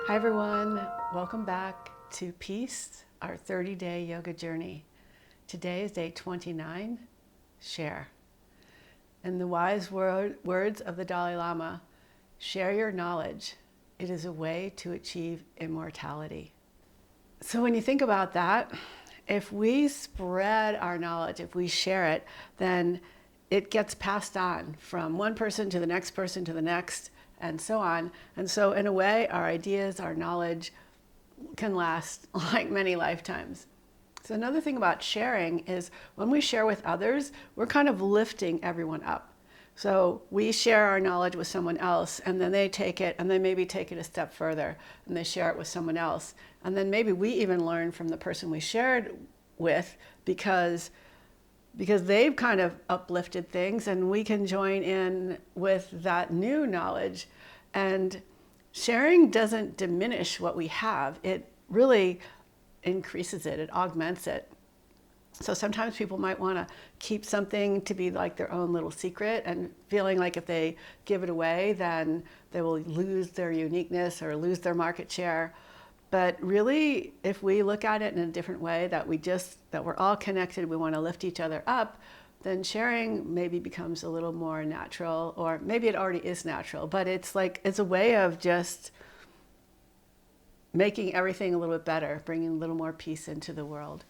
Hi everyone, welcome back to Peace, our 30-day yoga journey. Today is day 29, share. In the wise words of the Dalai Lama, share your knowledge. It is a way to achieve immortality. So when you think about that, if we spread our knowledge, if we share it, then it gets passed on from one person to the next person to the next, and so on. And so in a way, our ideas, our knowledge can last like many lifetimes. So another thing about sharing is when we share with others, we're kind of lifting everyone up. So we share our knowledge with someone else, and then they take it, and they maybe take it a step further, and they share it with someone else. And then maybe we even learn from the person we shared with because they've kind of uplifted things, and we can join in with that new knowledge. And sharing doesn't diminish what we have. It really increases it, it augments it. So sometimes people might want to keep something to be like their own little secret and feeling like if they give it away, then they will lose their uniqueness or lose their market share. But really, if we look at it in a different way, that we're all connected, we want to lift each other up, then sharing maybe becomes a little more natural, or maybe it already is natural, but it's a way of just making everything a little bit better, bringing a little more peace into the world.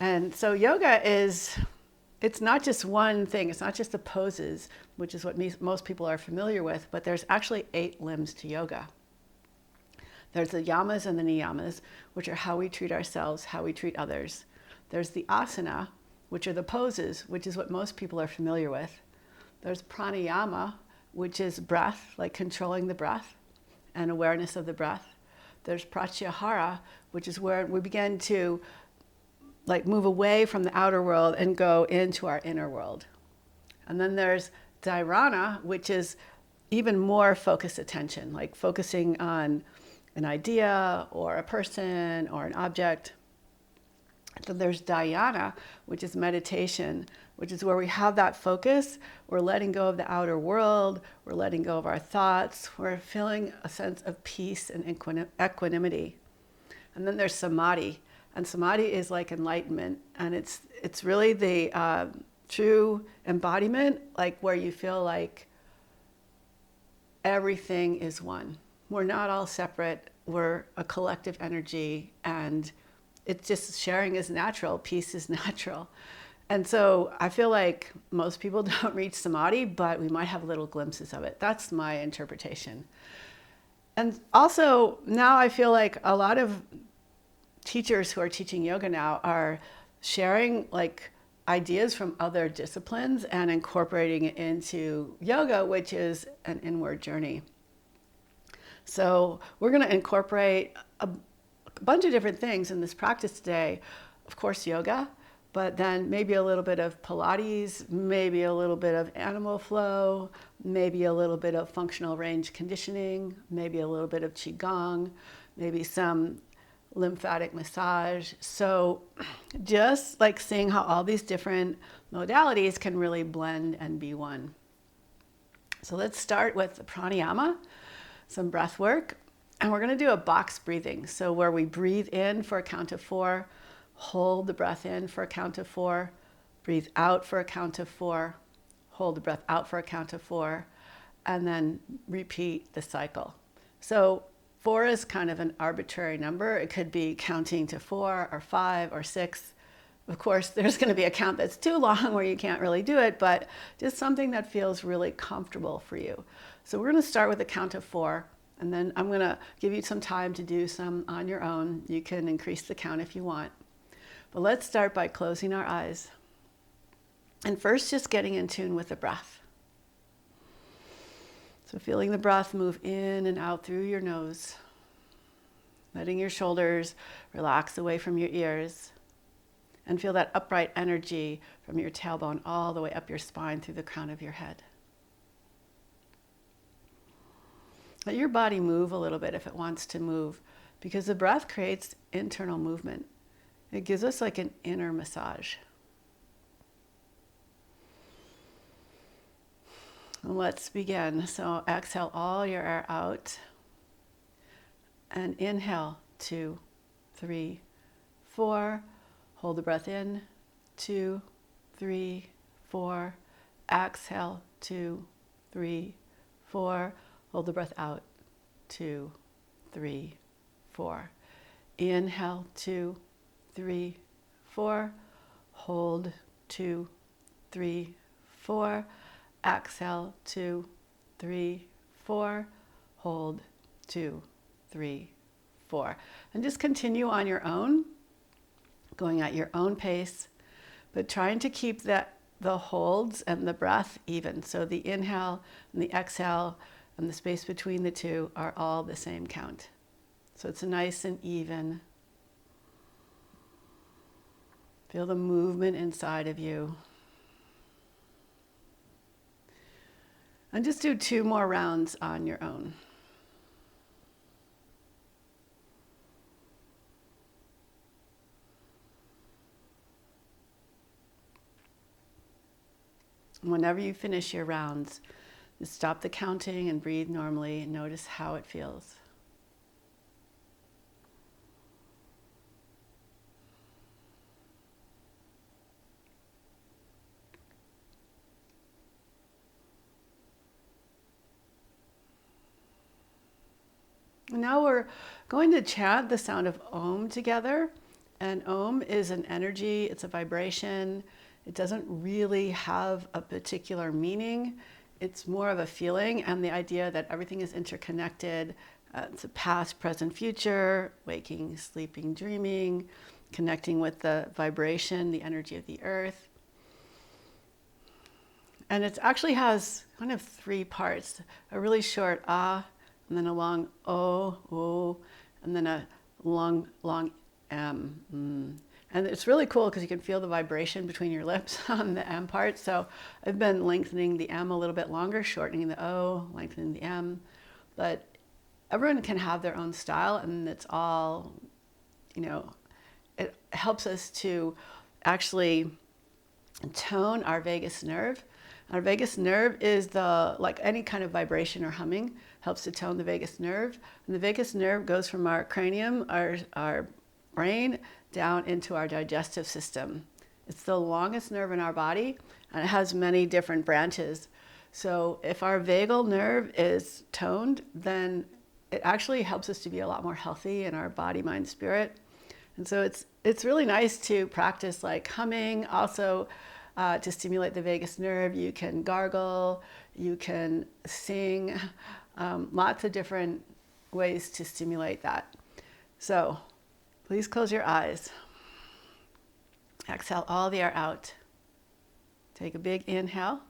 And so yoga it's not just one thing, it's not just the poses, which is what most people are familiar with, but there's actually 8 limbs to yoga. There's the yamas and the niyamas, which are how we treat ourselves, how we treat others. There's the asana, which are the poses, which is what most people are familiar with. There's pranayama, which is breath, like controlling the breath and awareness of the breath. There's pratyahara, which is where we begin to move away from the outer world and go into our inner world. And then there's dharana, which is even more focused attention, like focusing on an idea or a person or an object. Then there's dhyana, which is meditation, which is where we have that focus. We're letting go of the outer world. We're letting go of our thoughts. We're feeling a sense of peace and equanimity. And then there's samadhi. And samadhi is like enlightenment. And it's really the true embodiment, like where you feel like everything is one. We're not all separate. We're a collective energy, and it's just sharing is natural. Peace is natural. And so I feel like most people don't reach samadhi, but we might have little glimpses of it. That's my interpretation. And also now I feel like a lot of teachers who are teaching yoga now are sharing ideas from other disciplines and incorporating it into yoga, which is an inward journey. So we're going to incorporate a bunch of different things in this practice today. Of course, yoga, but then maybe a little bit of Pilates, maybe a little bit of animal flow, maybe a little bit of functional range conditioning, maybe a little bit of Qigong, maybe some lymphatic massage. So just seeing how all these different modalities can really blend and be one. So let's start with the pranayama, some breath work, and we're going to do a box breathing. So where we breathe in for a count of 4, hold the breath in for a count of 4, breathe out for a count of 4, hold the breath out for a count of 4, and then repeat the cycle. So 4 is kind of an arbitrary number. It could be counting to 4 or 5 or 6. Of course, there's going to be a count that's too long where you can't really do it, but just something that feels really comfortable for you. So we're going to start with a count of 4, and then I'm going to give you some time to do some on your own. You can increase the count if you want. But let's start by closing our eyes. And first, just getting in tune with the breath. So feeling the breath move in and out through your nose, letting your shoulders relax away from your ears, and feel that upright energy from your tailbone all the way up your spine through the crown of your head. Let your body move a little bit if it wants to move, because the breath creates internal movement. It gives us like an inner massage. Let's begin. So exhale all your air out. And inhale, 2, 3, 4. Hold the breath in, 2, 3, 4. Exhale, 2, 3, 4. Hold the breath out, 2, 3, 4. Inhale, 2, 3, 4. Hold, 2, 3, 4. Exhale, 2, 3, 4. Hold, 2, 3, 4. And just continue on your own, going at your own pace, but trying to keep the holds and the breath even. So the inhale and the exhale and the space between the two are all the same count. So it's nice and even. Feel the movement inside of you. And just do 2 more rounds on your own. Whenever you finish your rounds, just stop the counting and breathe normally and notice how it feels. Now we're going to chant the sound of Om together. And Om is an energy, it's a vibration. It doesn't really have a particular meaning. It's more of a feeling and the idea that everything is interconnected. It's a past, present, future, waking, sleeping, dreaming, connecting with the vibration, the energy of the earth. And it actually has kind of 3 parts. A really short ah, and then a long o, and then a long m. And it's really cool because you can feel the vibration between your lips on the M part. So I've been lengthening the M a little bit longer, shortening the O, lengthening the M. But everyone can have their own style, and it's all, it helps us to actually tone our vagus nerve. Our vagus nerve is like any kind of vibration or humming, helps to tone the vagus nerve. And the vagus nerve goes from our cranium, our brain, down into our digestive system. It's the longest nerve in our body, and it has many different branches. So if our vagal nerve is toned, then it actually helps us to be a lot more healthy in our body, mind, spirit. And so it's really nice to practice like humming. Also, to stimulate the vagus nerve, you can gargle, you can sing, lots of different ways to stimulate that. So please close your eyes. Exhale all the air out. Take a big inhale.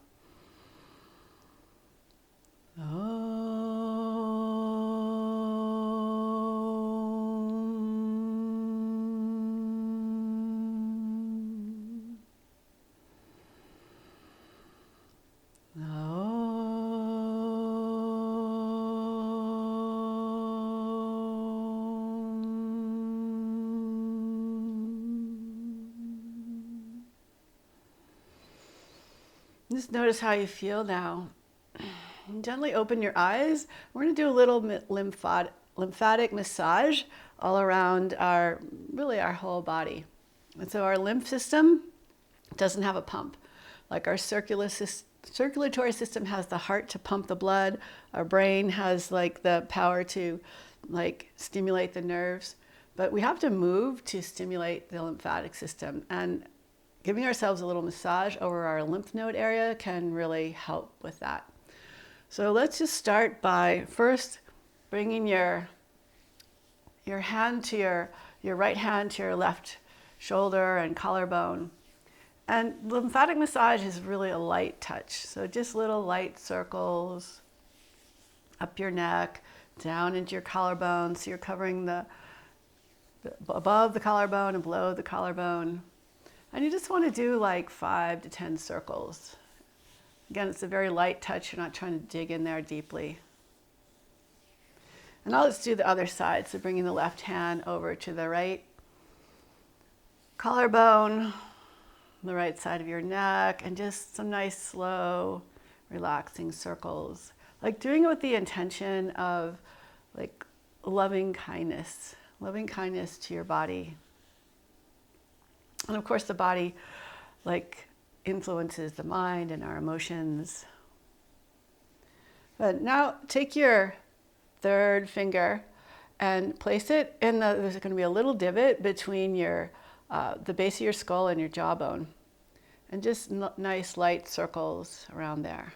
Just notice how you feel now. Gently open your eyes. We're going to do a little lymphatic massage all around our whole body. And so our lymph system doesn't have a pump. Like our circulatory system has the heart to pump the blood. Our brain has like the power to like stimulate the nerves. But we have to move to stimulate the lymphatic system. And giving ourselves a little massage over our lymph node area can really help with that. So let's just start by first bringing your hand to your right hand to your left shoulder and collarbone. And lymphatic massage is really a light touch. So just little light circles up your neck, down into your collarbone. So you're covering the above the collarbone and below the collarbone. And you just want to do like 5 to 10 circles. Again, it's a very light touch. You're not trying to dig in there deeply. And I'll just do the other side. So bringing the left hand over to the right collarbone, the right side of your neck, and just some nice, slow, relaxing circles. Like doing it with the intention of like loving kindness to your body. And of course the body like influences the mind and our emotions. But now take your third finger and place it in there's going to be a little divot between your the base of your skull and your jawbone, and just nice light circles around there.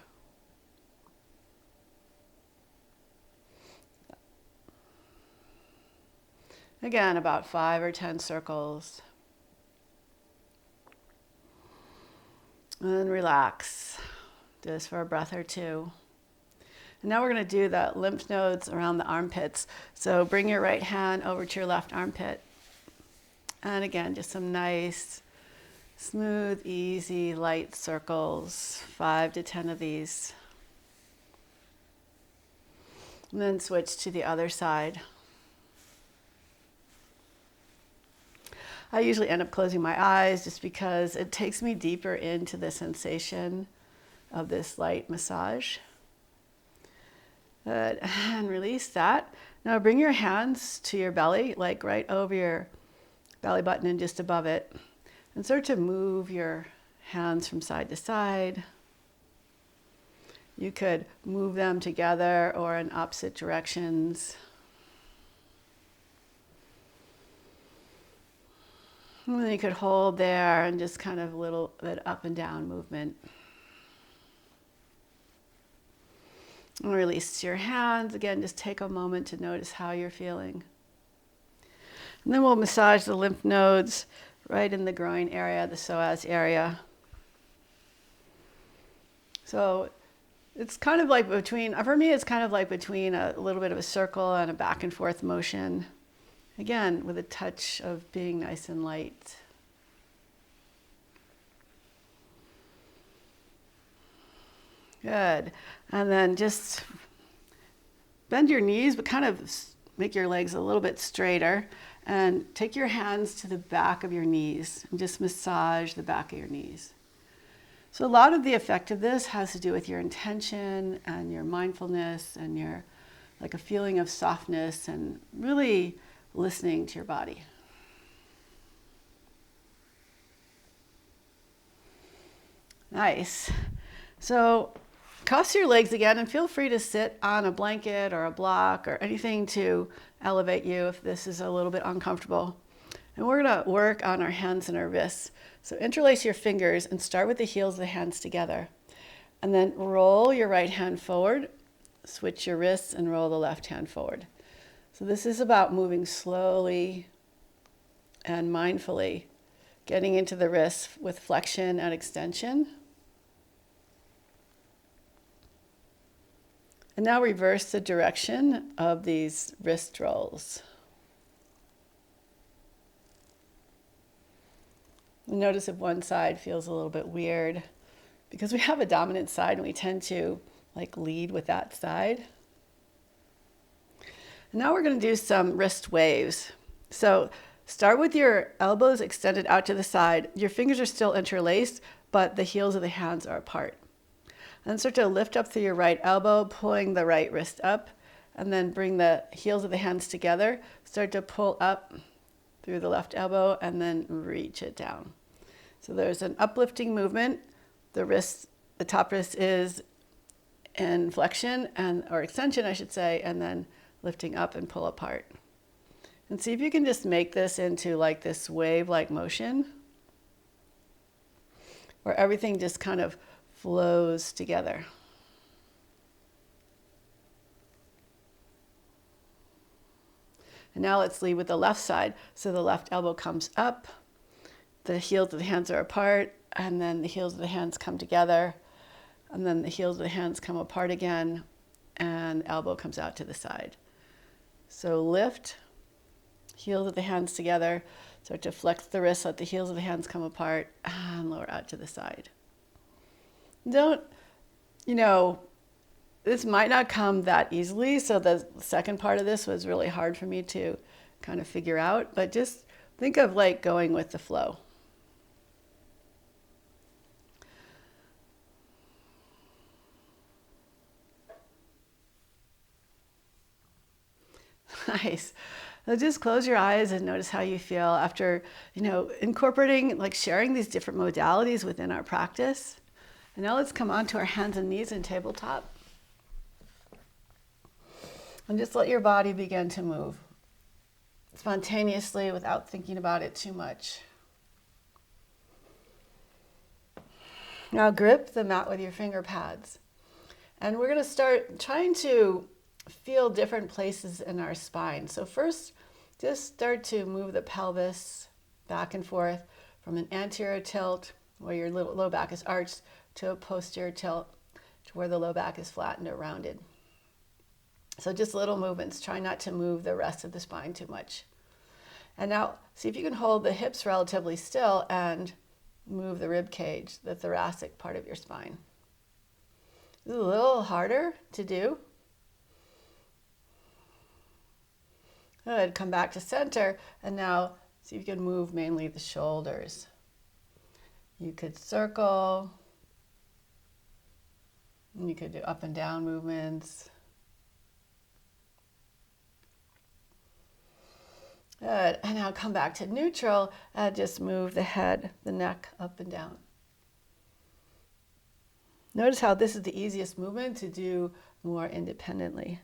Again, about 5 or 10 circles. And then relax, just for a breath or two. And now we're going to do the lymph nodes around the armpits. So bring your right hand over to your left armpit. And again, just some nice, smooth, easy, light circles, 5 to 10 of these. And then switch to the other side. I usually end up closing my eyes just because it takes me deeper into the sensation of this light massage. Good. And release that. Now bring your hands to your belly, like right over your belly button and just above it. And start to move your hands from side to side. You could move them together or in opposite directions. And then you could hold there and just kind of a little bit up and down movement. And release your hands. Again, just take a moment to notice how you're feeling. And then we'll massage the lymph nodes right in the groin area, the psoas area. So it's kind of like for me, it's kind of like between a little bit of a circle and a back and forth motion. Again, with a touch of being nice and light. Good. And then just bend your knees, but kind of make your legs a little bit straighter. And take your hands to the back of your knees and just massage the back of your knees. So a lot of the effect of this has to do with your intention and your mindfulness and your like a feeling of softness and really listening to your body. Nice. So cross your legs again and feel free to sit on a blanket or a block or anything to elevate you if this is a little bit uncomfortable. And we're going to work on our hands and our wrists. So interlace your fingers and start with the heels of the hands together. And then roll your right hand forward, switch your wrists and roll the left hand forward. So this is about moving slowly and mindfully, getting into the wrists with flexion and extension. And now reverse the direction of these wrist rolls. Notice if one side feels a little bit weird, because we have a dominant side and we tend to like lead with that side. And now we're going to do some wrist waves. So start with your elbows extended out to the side. Your fingers are still interlaced, but the heels of the hands are apart. And start to lift up through your right elbow, pulling the right wrist up, and then bring the heels of the hands together. Start to pull up through the left elbow and then reach it down. So there's an uplifting movement. The top wrist is in flexion or extension, I should say, and then lifting up and pull apart. And see if you can just make this into like this wave-like motion where everything just kind of flows together. And now let's lead with the left side. So the left elbow comes up, the heels of the hands are apart, and then the heels of the hands come together, and then the heels of the hands come apart again, and elbow comes out to the side. So lift, heels of the hands together, start to flex the wrists, let the heels of the hands come apart, and lower out to the side. This might not come that easily, so the second part of this was really hard for me to kind of figure out, but just think of like going with the flow. Nice. So just close your eyes and notice how you feel after, incorporating, like sharing these different modalities within our practice. And now let's come onto our hands and knees in tabletop. And just let your body begin to move spontaneously without thinking about it too much. Now grip the mat with your finger pads. And we're going to start trying to feel different places in our spine. So first, just start to move the pelvis back and forth from an anterior tilt where your low back is arched to a posterior tilt to where the low back is flattened or rounded. So just little movements. Try not to move the rest of the spine too much. And now see if you can hold the hips relatively still and move the rib cage, the thoracic part of your spine. This is a little harder to do. Good. Come back to center, and now see if you can move mainly the shoulders. You could circle. You could do up and down movements. Good. And now come back to neutral and just move the head, the neck up and down. Notice how this is the easiest movement to do more independently.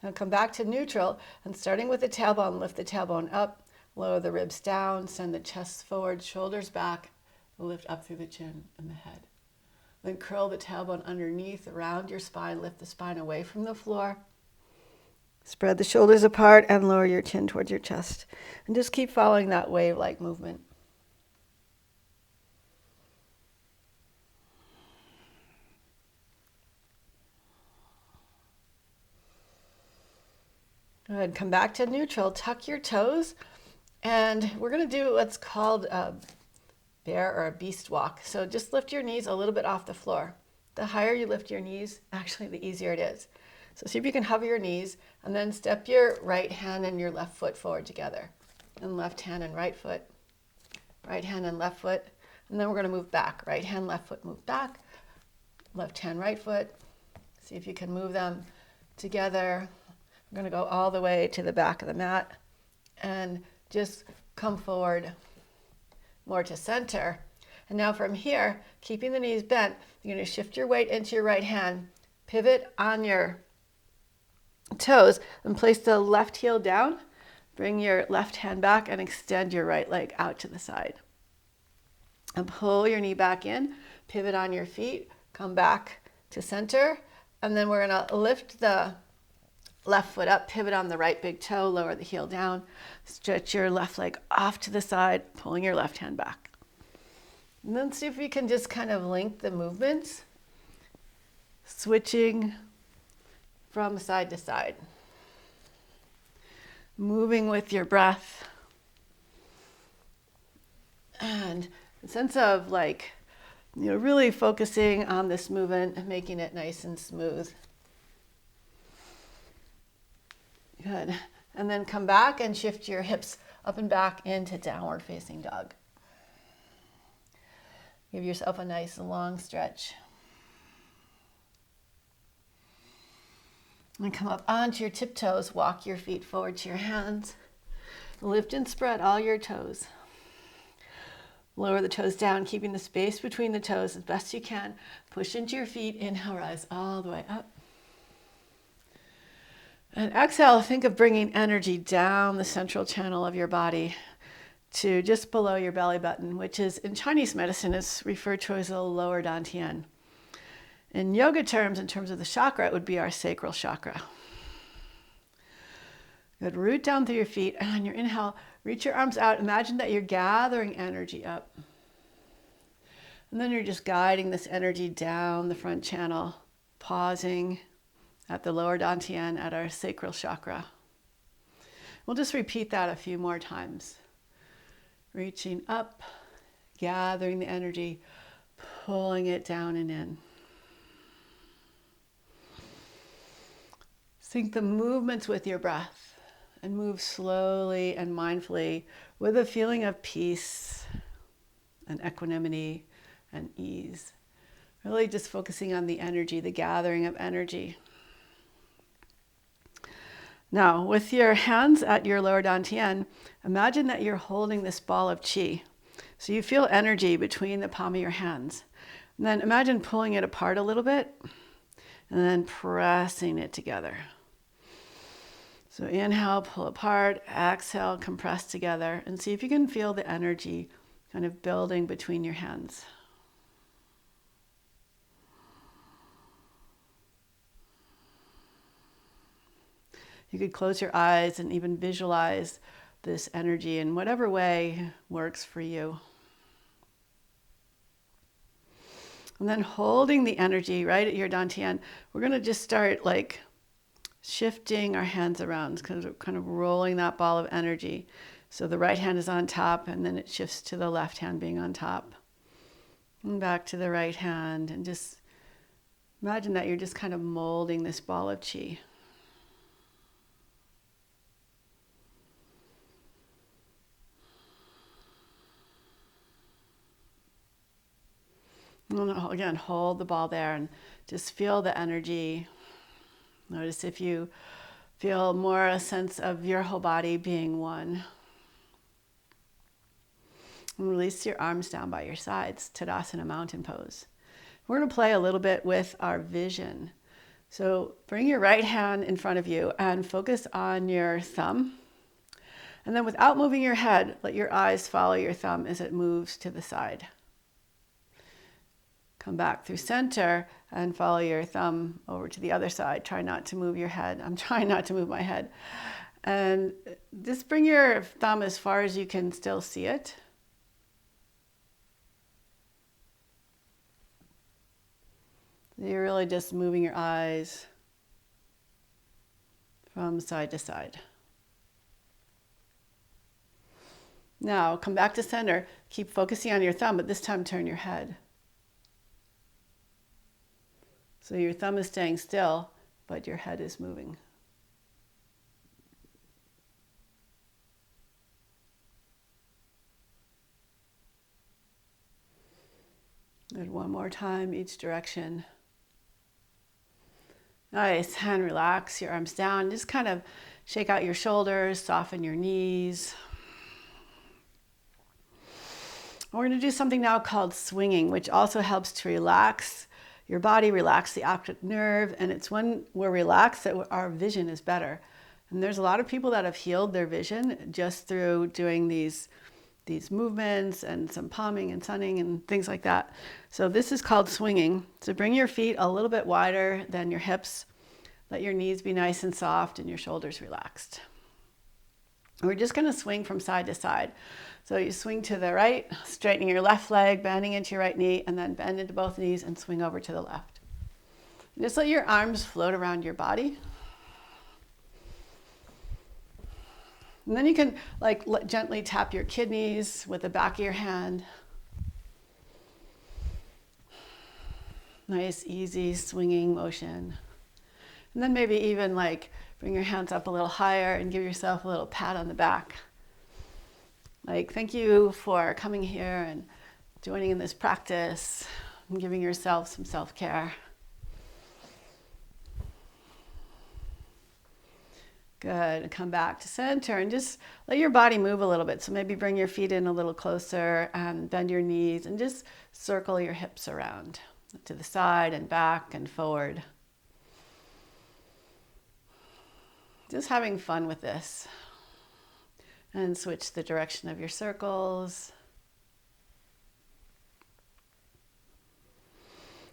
Now come back to neutral, and starting with the tailbone, lift the tailbone up, lower the ribs down, send the chest forward, shoulders back, lift up through the chin and the head. Then curl the tailbone underneath, around your spine, lift the spine away from the floor. Spread the shoulders apart and lower your chin towards your chest. And just keep following that wave-like movement. Good. Come back to neutral. Tuck your toes. And we're going to do what's called a bear or a beast walk. So just lift your knees a little bit off the floor. The higher you lift your knees, actually the easier it is. So see if you can hover your knees and then step your right hand and your left foot forward together. And left hand and right foot. Right hand and left foot. And then we're going to move back. Right hand, left foot, move back. Left hand, right foot. See if you can move them together. We're going to go all the way to the back of the mat and just come forward more to center. And now from here, keeping the knees bent, you're going to shift your weight into your right hand, pivot on your toes, and place the left heel down. Bring your left hand back and extend your right leg out to the side. And pull your knee back in, pivot on your feet, come back to center, and then we're going to lift the left foot up, pivot on the right big toe, lower the heel down, stretch your left leg off to the side, pulling your left hand back. And then see if you can just kind of link the movements, switching from side to side. Moving with your breath. And a sense of really focusing on this movement and making it nice and smooth. Good. And then come back and shift your hips up and back into downward facing dog. Give yourself a nice long stretch. And come up onto your tiptoes. Walk your feet forward to your hands. Lift and spread all your toes. Lower the toes down, keeping the space between the toes as best you can. Push into your feet. Inhale, rise all the way up. And exhale, think of bringing energy down the central channel of your body to just below your belly button, which is in Chinese medicine is referred to as the lower dantian. In yoga terms, in terms of the chakra, it would be our sacral chakra. Good. Root down through your feet, and on your inhale, reach your arms out. Imagine that you're gathering energy up. And then you're just guiding this energy down the front channel, pausing at the lower dantian, at our sacral chakra. We'll just repeat that a few more times. Reaching up, gathering the energy, pulling it down and in. Sync the movements with your breath and move slowly and mindfully with a feeling of peace and equanimity and ease. Really just focusing on the energy, the gathering of energy. Now, with your hands at your lower dantian, imagine that you're holding this ball of qi. So you feel energy between the palm of your hands. And then imagine pulling it apart a little bit and then pressing it together. So inhale, pull apart, exhale, compress together, and see if you can feel the energy kind of building between your hands. You could close your eyes and even visualize this energy in whatever way works for you. And then holding the energy right at your dantian, we're going to just start like shifting our hands around, kind of rolling that ball of energy. So the right hand is on top, and then it shifts to the left hand being on top. And back to the right hand, and just imagine that you're just kind of molding this ball of qi. And again, hold the ball there and just feel the energy. Notice if you feel more a sense of your whole body being one. And release your arms down by your sides, Tadasana mountain pose. We're going to play a little bit with our vision. So bring your right hand in front of you and focus on your thumb. And then without moving your head, let your eyes follow your thumb as it moves to the side. Come back through center and follow your thumb over to the other side. Try not to move your head. I'm trying not to move my head. And just bring your thumb as far as you can still see it. You're really just moving your eyes from side to side. Now come back to center. Keep focusing on your thumb, but this time turn your head. So your thumb is staying still, but your head is moving. And one more time, each direction. Nice, and relax your arms down. Just kind of shake out your shoulders, soften your knees. We're going to do something now called swinging, which also helps to relax your body, relax the optic nerve, and it's when we're relaxed that our vision is better. And there's a lot of people that have healed their vision just through doing these movements and some palming and sunning and things like that. So this is called swinging. So bring your feet a little bit wider than your hips. Let your knees be nice and soft and your shoulders relaxed. We're just going to swing from side to side. So you swing to the right, straightening your left leg, bending into your right knee, and then bend into both knees and swing over to the left. Just let your arms float around your body. And then you can gently tap your kidneys with the back of your hand. Nice, easy swinging motion. And then maybe even bring your hands up a little higher and give yourself a little pat on the back. Thank you for coming here and joining in this practice and giving yourself some self-care. Good. Come back to center and just let your body move a little bit. So maybe bring your feet in a little closer and bend your knees and just circle your hips around to the side and back and forward. Just having fun with this. And switch the direction of your circles.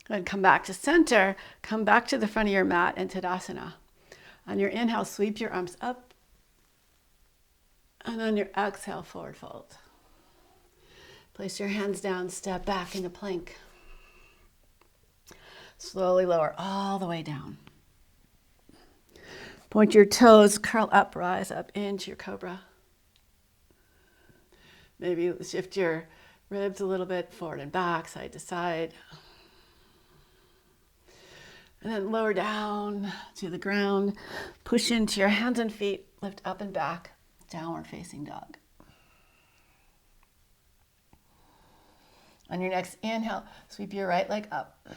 And come back to center. Come back to the front of your mat in Tadasana. On your inhale, sweep your arms up. And on your exhale, forward fold. Place your hands down, step back into plank. Slowly lower all the way down. Point your toes, curl up, rise up into your cobra. Maybe shift your ribs a little bit forward and back, side to side. And then lower down to the ground. Push into your hands and feet. Lift up and back. Downward facing dog. On your next inhale, sweep your right leg up.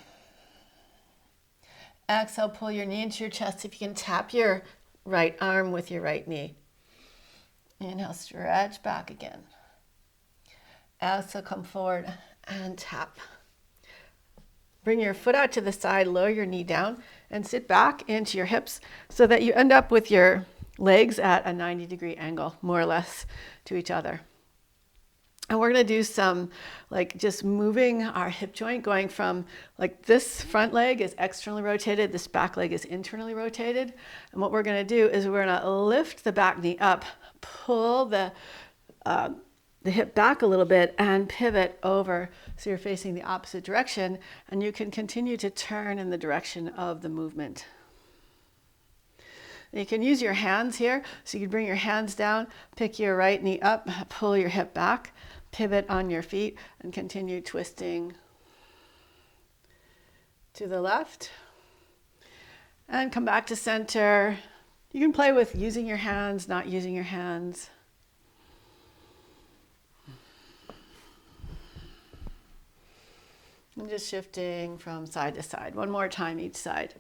Exhale, pull your knee into your chest. If you can tap your right arm with your right knee. Inhale, stretch back again. Exhale, come forward and tap. Bring your foot out to the side, lower your knee down, and sit back into your hips so that you end up with your legs at a 90-degree angle, more or less, to each other. And we're going to do some like just moving our hip joint, going from like this front leg is externally rotated, this back leg is internally rotated. And what we're going to do is we're going to lift the back knee up, pull the hip back a little bit and pivot over so you're facing the opposite direction, and you can continue to turn in the direction of the movement. And you can use your hands here, so you can bring your hands down, pick your right knee up, pull your hip back, pivot on your feet, and continue twisting to the left. And come back to center. You can play with using your hands, not using your hands. And just shifting from side to side. One more time each side.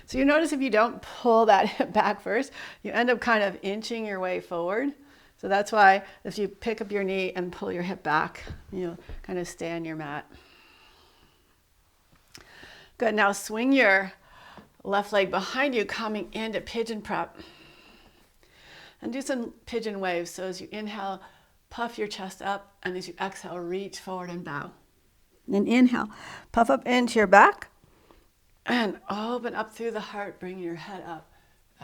So you notice if you don't pull that hip back first, you end up kind of inching your way forward. So that's why if you pick up your knee and pull your hip back, you kind of stay on your mat. Good, now swing your left leg behind you, coming into pigeon prep. And do some pigeon waves. So as you inhale, puff your chest up, and as you exhale, reach forward and bow. Then inhale, puff up into your back, and open up through the heart, bring your head up.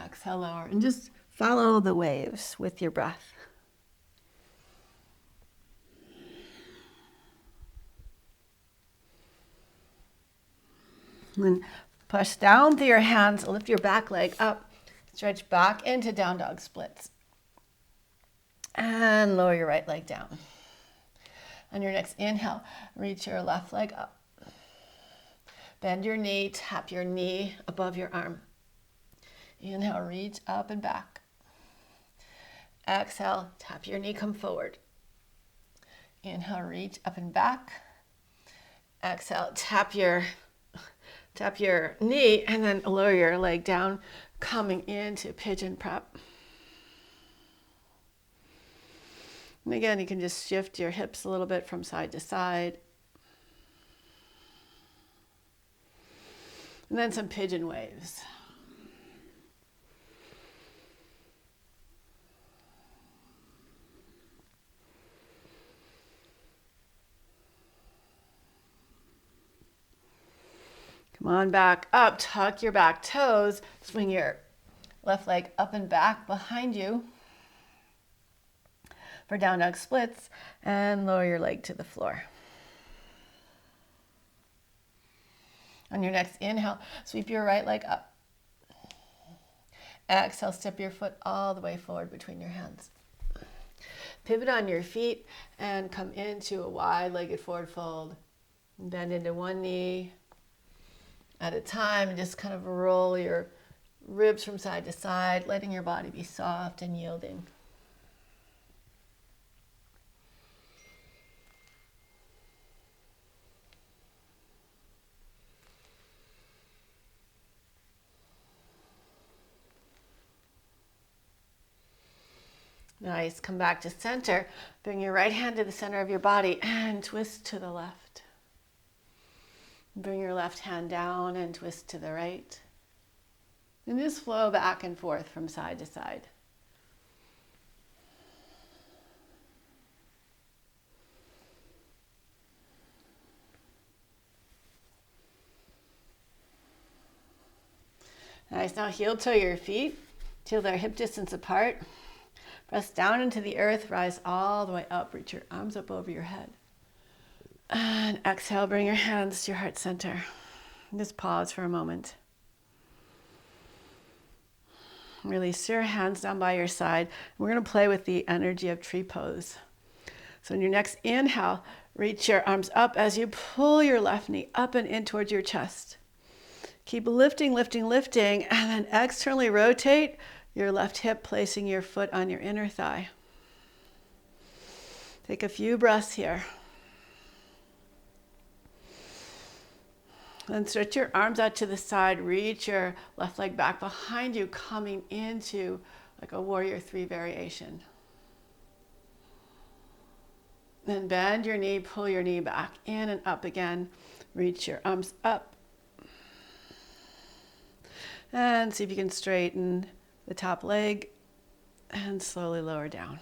Exhale, lower, and just follow the waves with your breath. And push down through your hands, lift your back leg up, stretch back into down dog splits. And lower your right leg down. On your next inhale, reach your left leg up. Bend your knee, tap your knee above your arm. Inhale, reach up and back. Exhale, tap your knee, come forward. Inhale, reach up and back. Exhale, tap your knee, and then lower your leg down, coming into pigeon prep. And again, you can just shift your hips a little bit from side to side. And then some pigeon waves. Come on back up, tuck your back toes, swing your left leg up and back behind you for down dog splits, and lower your leg to the floor. On your next inhale, sweep your right leg up. Exhale, step your foot all the way forward between your hands. Pivot on your feet and come into a wide-legged forward fold. Bend into one knee at a time, and just kind of roll your ribs from side to side, letting your body be soft and yielding. Nice, come back to center. Bring your right hand to the center of your body and twist to the left. Bring your left hand down and twist to the right. And just flow back and forth from side to side. Nice, now heel toe your feet till they're hip distance apart. Press down into the earth, rise all the way up, reach your arms up over your head. And exhale, bring your hands to your heart center. Just pause for a moment. Release your hands down by your side. We're going to play with the energy of tree pose. So in your next inhale, reach your arms up as you pull your left knee up and in towards your chest. Keep lifting, lifting, lifting, and then externally rotate your left hip, placing your foot on your inner thigh. Take a few breaths here. Then stretch your arms out to the side, reach your left leg back behind you, coming into like a warrior 3 variation. Then bend your knee, pull your knee back in and up again. Reach your arms up. And see if you can straighten the top leg and slowly lower down.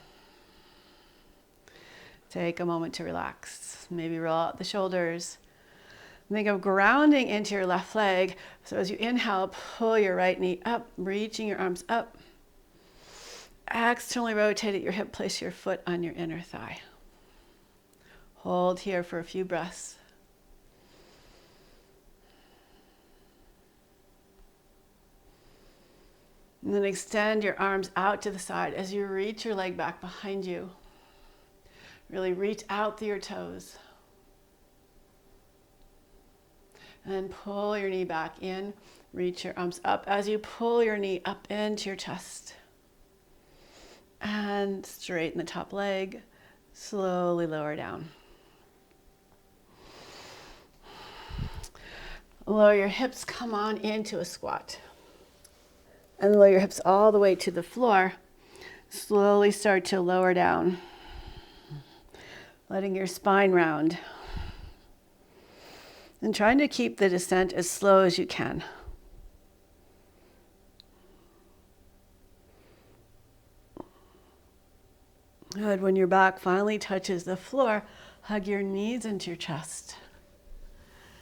Take a moment to relax. Maybe roll out the shoulders. Think of grounding into your left leg. So as you inhale, pull your right knee up, reaching your arms up. Externally rotate at your hip, place your foot on your inner thigh. Hold here for a few breaths. And then extend your arms out to the side as you reach your leg back behind you. Really reach out through your toes. And then pull your knee back in. Reach your arms up as you pull your knee up into your chest. And straighten the top leg. Slowly lower down. Lower your hips, come on into a squat. And lower your hips all the way to the floor. Slowly start to lower down. Letting your spine round. And trying to keep the descent as slow as you can. Good. When your back finally touches the floor, hug your knees into your chest.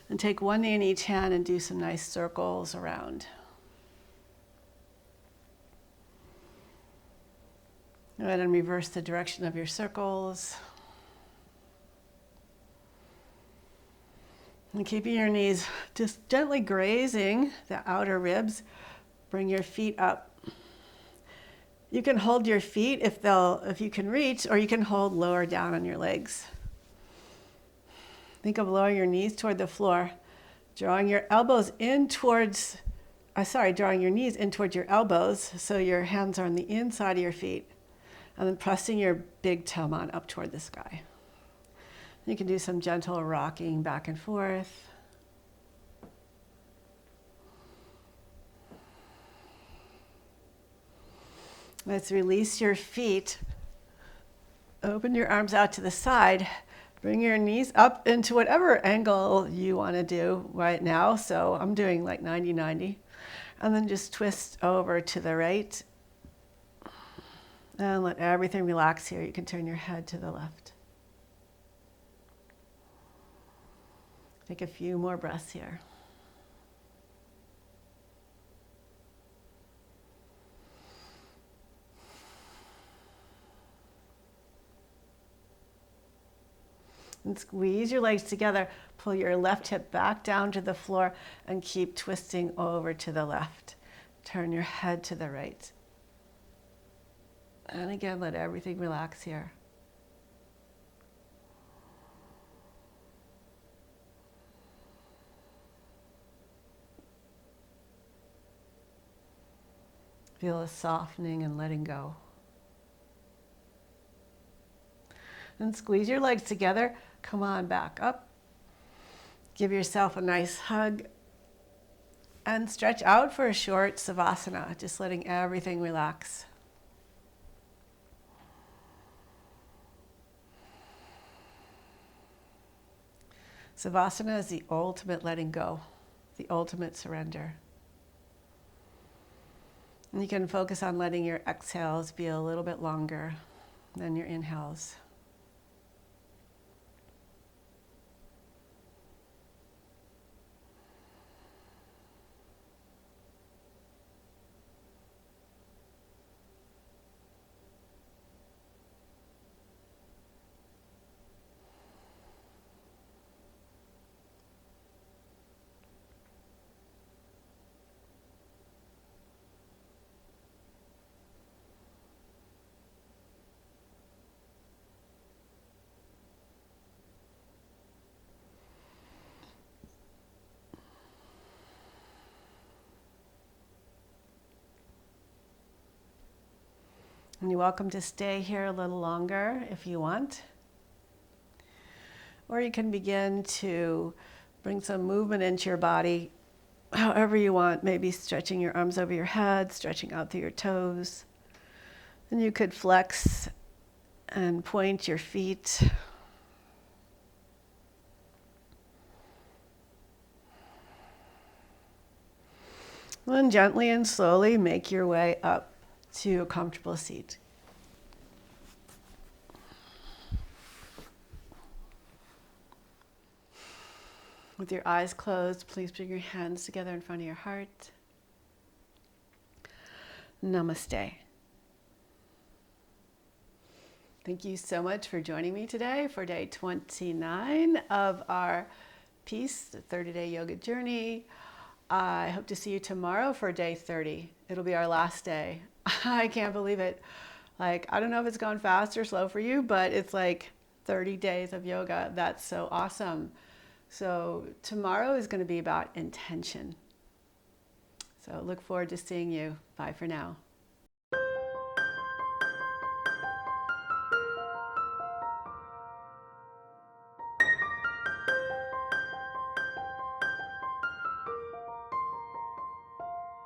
And take one knee in each hand and do some nice circles around. Go ahead and reverse the direction of your circles. And keeping your knees just gently grazing the outer ribs, bring your feet up. You can hold your feet if you can reach, or you can hold lower down on your legs. Think of lowering your knees toward the floor, drawing your elbows in towards, drawing your knees in towards your elbows so your hands are on the inside of your feet. And then pressing your big toe on up toward the sky. You can do some gentle rocking back and forth. Let's release your feet. Open your arms out to the side. Bring your knees up into whatever angle you want to do right now. So I'm doing like 90-90. And then just twist over to the right. And let everything relax here. You can turn your head to the left. Take a few more breaths here. And squeeze your legs together. Pull your left hip back down to the floor and keep twisting over to the left. Turn your head to the right. And again, let everything relax here. Feel a softening and letting go. And squeeze your legs together. Come on back up. Give yourself a nice hug. And stretch out for a short savasana, just letting everything relax. Savasana is the ultimate letting go, the ultimate surrender. And you can focus on letting your exhales be a little bit longer than your inhales. And you're welcome to stay here a little longer if you want. Or you can begin to Bring some movement into your body, however you want, maybe stretching your arms over your head, stretching out through your toes. Then you could flex and point your feet. Then gently and slowly make your way up to a comfortable seat. With your eyes closed, please bring your hands together in front of your heart. Namaste. Thank you so much for joining me today for day 29 of our Peace, the 30-day yoga journey. I hope to see you tomorrow for day 30. It'll be our last day. I can't believe it. Like, I don't know if it's gone fast or slow for you, but it's like 30 days of yoga. That's so awesome. So tomorrow is going to be about intention. So look forward to seeing you. Bye for now.